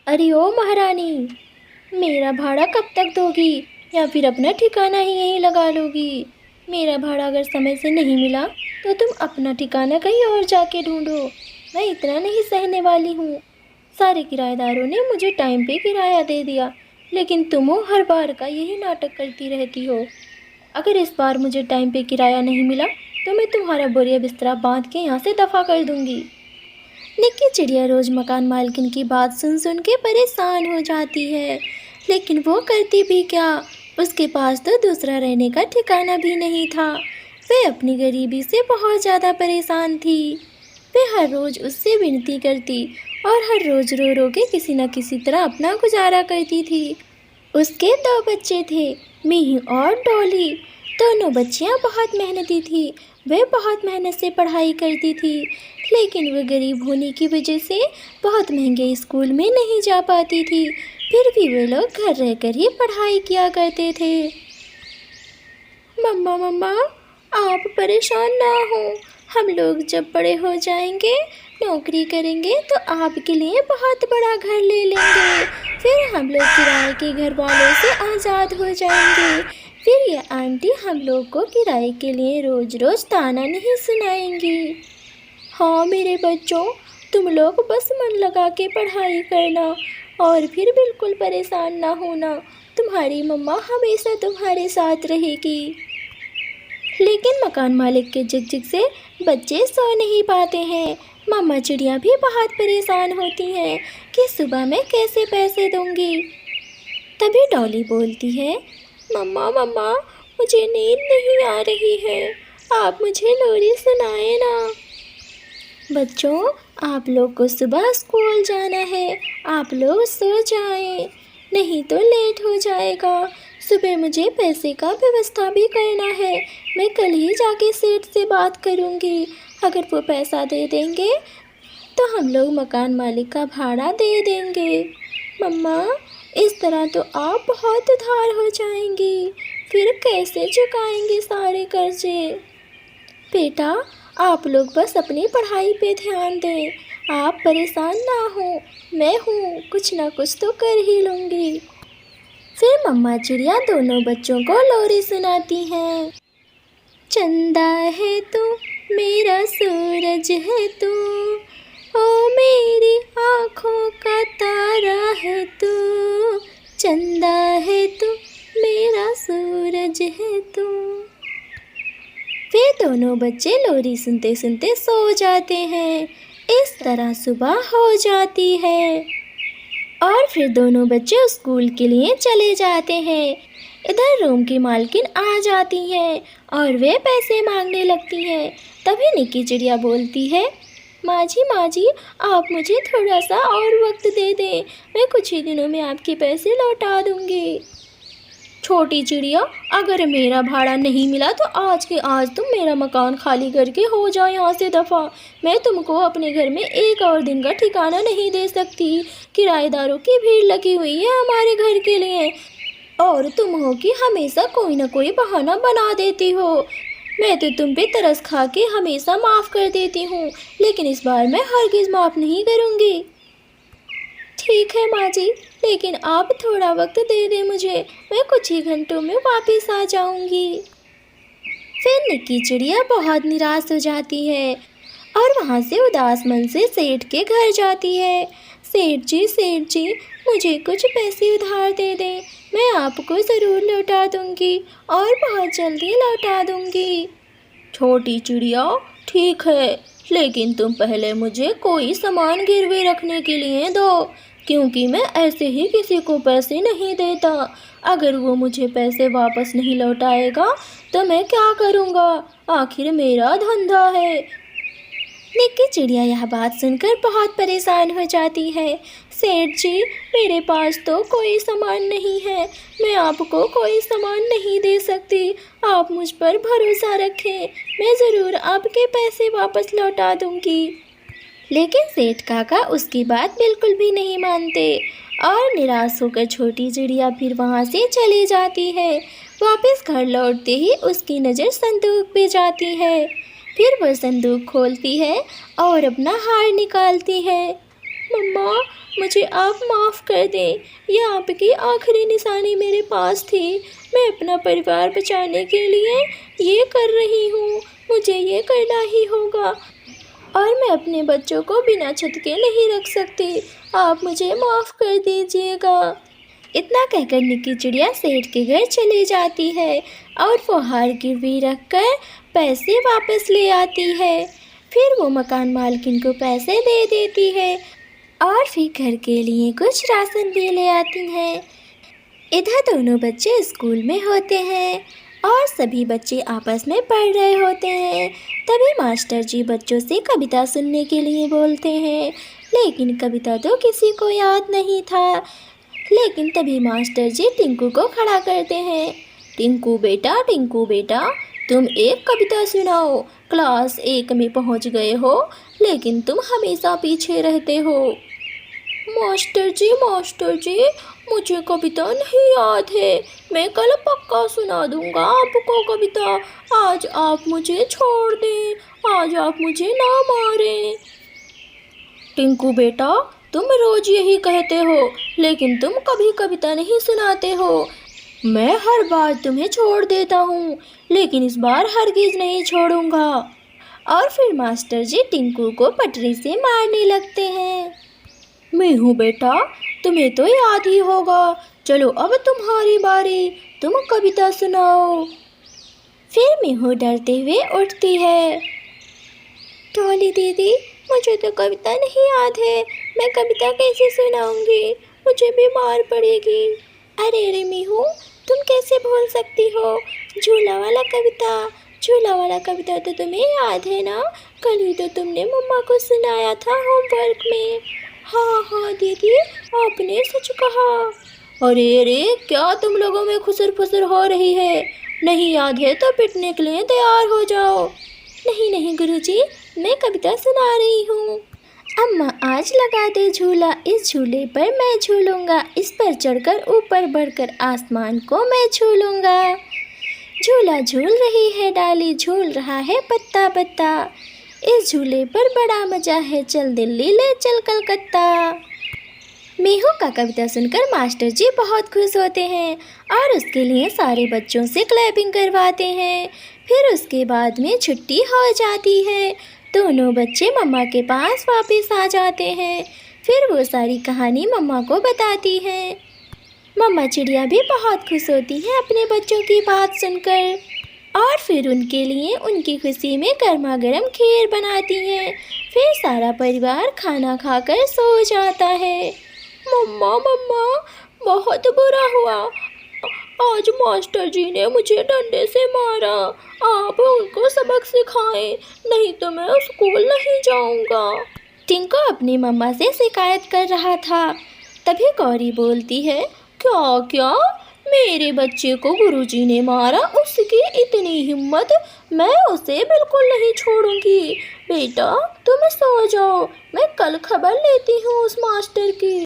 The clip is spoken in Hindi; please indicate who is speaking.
Speaker 1: अरे ओ महारानी, मेरा भाड़ा कब तक दोगी या फिर अपना ठिकाना ही यहीं लगा लोगी? मेरा भाड़ा अगर समय से नहीं मिला तो तुम अपना ठिकाना कहीं और जाके ढूंढो। मैं इतना नहीं सहने वाली हूँ। सारे किराएदारों ने मुझे टाइम पे किराया दे दिया, लेकिन तुम हो हर बार का यही नाटक करती रहती हो। अगर इस बार मुझे टाइम पे किराया नहीं मिला तो मैं तुम्हारा बोरिया बिस्तरा बांध के यहाँ से दफ़ा कर दूंगी। निक्की चिड़िया रोज मकान मालकिन की बात सुन सुन के परेशान हो जाती है, लेकिन वो करती भी क्या। उसके पास तो दूसरा रहने का ठिकाना भी नहीं था। वह अपनी गरीबी से बहुत ज़्यादा परेशान थी। वह हर रोज उससे विनती करती और हर रोज रो रो के किसी न किसी तरह अपना गुजारा करती थी। उसके दो बच्चे थे, मिही और डॉली। दोनों बच्चियां बहुत मेहनती थी। वे बहुत मेहनत से पढ़ाई करती थी, लेकिन वे गरीब होने की वजह से बहुत महंगे स्कूल में नहीं जा पाती थी। फिर भी वे लोग घर रहकर ही पढ़ाई किया करते थे। मम्मा मम्मा, आप परेशान ना हो। हम लोग जब बड़े हो जाएंगे, नौकरी करेंगे तो आपके लिए बहुत बड़ा घर ले लेंगे। फिर हम लोग किराए के घर वालों से आज़ाद हो जाएंगे। फिर ये आंटी हम लोग को किराए के लिए रोज़ रोज़ ताना नहीं सुनाएंगी। हाँ मेरे बच्चों, तुम लोग बस मन लगा के पढ़ाई करना और फिर बिल्कुल परेशान ना होना। तुम्हारी मम्मा हमेशा तुम्हारे साथ रहेगी। लेकिन मकान मालिक के झिक-झिक से बच्चे सो नहीं पाते हैं। मामा चिड़िया भी बहुत परेशान होती हैं कि सुबह मैं कैसे पैसे दूंगी। तभी डॉली बोलती है, मम्मा मम्मा, मुझे नींद नहीं आ रही है, आप मुझे लोरी सुनाए ना। बच्चों, आप लोग को सुबह स्कूल जाना है, आप लोग सो जाएं, नहीं तो लेट हो जाएगा। सुबह मुझे पैसे का व्यवस्था भी करना है। मैं कल ही जाके सेठ से बात करूँगी। अगर वो पैसा दे देंगे तो हम लोग मकान मालिक का भाड़ा दे देंगे। मम्मा, इस तरह तो आप बहुत उधार हो जाएंगी। फिर कैसे चुकाएंगे सारे कर्जे? बेटा, आप लोग बस अपनी पढ़ाई पे ध्यान दें। आप परेशान ना हो, मैं हूँ, कुछ ना कुछ तो कर ही लूँगी। फिर मम्मा चिड़िया दोनों बच्चों को लोरी सुनाती हैं। चंदा है तू, मेरा सूरज है तू, ओ मेरी आँखों का तारा है तू। चंदा है तू, मेरा सूरज है तू। वे दोनों बच्चे लोरी सुनते सुनते सो जाते हैं। इस तरह सुबह हो जाती है और फिर दोनों बच्चे स्कूल के लिए चले जाते हैं। इधर रूम की मालकिन आ जाती हैं और वे पैसे मांगने लगती हैं। तभी निक्की चिड़िया बोलती है, माँ जी, आप मुझे थोड़ा सा और वक्त दे दें, मैं कुछ ही दिनों में आपके पैसे लौटा दूँगी। छोटी चिड़िया, अगर मेरा भाड़ा नहीं मिला तो आज के आज तुम मेरा मकान खाली करके हो जाओ यहाँ से दफ़ा। मैं तुमको अपने घर में एक और दिन का ठिकाना नहीं दे सकती। किराएदारों की भीड़ लगी हुई है हमारे घर के लिए और तुम हो कि हमेशा कोई ना कोई बहाना बना देती हो। मैं तो तुम पे तरस खा के हमेशा माफ़ कर देती हूँ, लेकिन इस बार मैं हरगिज़ माफ़ नहीं करूँगी। ठीक है माँ जी, लेकिन आप थोड़ा वक्त दे दें मुझे, मैं कुछ ही घंटों में वापस आ जाऊंगी। फिर निक्की चिड़िया बहुत निराश हो जाती है और वहाँ से उदास मन से सेठ के घर जाती है। सेठ जी, मुझे कुछ पैसे उधार दे दें, मैं आपको ज़रूर लौटा दूंगी और बहुत जल्दी लौटा दूंगी। छोटी चिड़िया, ठीक है, लेकिन तुम पहले मुझे कोई सामान गिरवी रखने के लिए दो, क्योंकि मैं ऐसे ही किसी को पैसे नहीं देता। अगर वो मुझे पैसे वापस नहीं लौटाएगा तो मैं क्या करूँगा? आखिर मेरा धंधा है। निक्की चिड़िया यह बात सुनकर बहुत परेशान हो जाती है। सेठ जी, मेरे पास तो कोई सामान नहीं है, मैं आपको कोई सामान नहीं दे सकती। आप मुझ पर भरोसा रखें, मैं ज़रूर आपके पैसे वापस लौटा दूँगी। लेकिन सेठ काका उसकी बात बिल्कुल भी नहीं मानते और निराश होकर छोटी चिड़िया फिर वहाँ से चली जाती है। वापस घर लौटते ही उसकी नज़र संदूक पे जाती है। फिर वह संदूक खोलती है और अपना हार निकालती है। मम्मा, मुझे आप माफ़ कर दें। ये आपकी आखिरी निशानी मेरे पास थी। मैं अपना परिवार बचाने के लिए ये कर रही हूँ। मुझे ये करना ही होगा और मैं अपने बच्चों को बिना छत के नहीं रख सकती। आप मुझे माफ़ कर दीजिएगा। इतना कहकर निक्की चिड़िया सेठ के घर चली जाती है और वो हार गिरवी रख कर पैसे वापस ले आती है। फिर वो मकान मालकिन को पैसे दे देती है और फिर घर के लिए कुछ राशन भी ले आती हैं। इधर दोनों बच्चे स्कूल में होते हैं और सभी बच्चे आपस में पढ़ रहे होते हैं। तभी मास्टर जी बच्चों से कविता सुनने के लिए बोलते हैं, लेकिन कविता तो किसी को याद नहीं था। लेकिन तभी मास्टर जी टिंकू को खड़ा करते हैं। टिंकू बेटा, तुम एक कविता सुनाओ। क्लास 1 में पहुंच गए हो, लेकिन तुम हमेशा पीछे रहते हो। मास्टर जी, मुझे कविता नहीं याद है। मैं कल पक्का सुना दूंगा आपको कविता। आज आप मुझे छोड़ दें, आज आप मुझे ना मारें। टिंकू बेटा, तुम रोज यही कहते हो, लेकिन तुम कभी कविता नहीं सुनाते हो। मैं हर बार तुम्हें छोड़ देता हूँ, लेकिन इस बार हरगिज नहीं छोड़ूंगा। और फिर मास्टर जी टिंकू को पटरी से मारने लगते हैं। मैं हूँ बेटा, तुम्हें तो याद ही होगा। चलो अब तुम्हारी बारी, तुम कविता सुनाओ। फिर मीहू डरते हुए उठती है। टॉली दीदी, मुझे तो कविता नहीं याद है। मैं कविता कैसे सुनाऊंगी? मुझे भी मार पड़ेगी। अरे मीहू, तुम कैसे भूल सकती हो? झूला वाला कविता तो तुम्हें याद है ना? कल ही तो तुमने मम्मा को सुनाया था होमवर्क में। हाँ दीदी, आपने सच कहा। अरे क्या तुम लोगों में खुसर फुसर हो रही है? नहीं याद है तो पिटने के लिए तैयार हो जाओ। नहीं गुरुजी, मैं कविता सुना रही हूँ। अम्मा आज लगा दे झूला, इस झूले पर मैं झूलूंगा। इस पर चढ़कर ऊपर बढ़कर आसमान को मैं छू लूँगा। झूला झूल रही है डाली, झूल रहा है पत्ता पत्ता। इस झूले पर बड़ा मजा है, चल दिल्ली ले चल कलकत्ता। मीहू का कविता सुनकर मास्टर जी बहुत खुश होते हैं और उसके लिए सारे बच्चों से क्लैपिंग करवाते हैं। फिर उसके बाद में छुट्टी हो जाती है। दोनों बच्चे मम्मा के पास वापस आ जाते हैं। फिर वो सारी कहानी मम्मा को बताती हैं। मम्मा चिड़िया भी बहुत खुश होती हैं अपने बच्चों की बात सुनकर और फिर उनके लिए उनकी खुशी में गर्मा गर्म खीर बनाती हैं। फिर सारा परिवार खाना खाकर सो जाता है। मम्मा बहुत बुरा हुआ। आज मास्टर जी ने मुझे डंडे से मारा। आप उनको सबक सिखाएं, नहीं तो मैं स्कूल नहीं जाऊंगा। टिंकू अपनी मम्मा से शिकायत कर रहा था। तभी गौरी बोलती है, क्या मेरे बच्चे को गुरुजी ने मारा? उसकी इतनी हिम्मत, मैं उसे बिल्कुल नहीं छोड़ूंगी। बेटा तुम सो जाओ, मैं कल खबर लेती हूँ उस मास्टर की।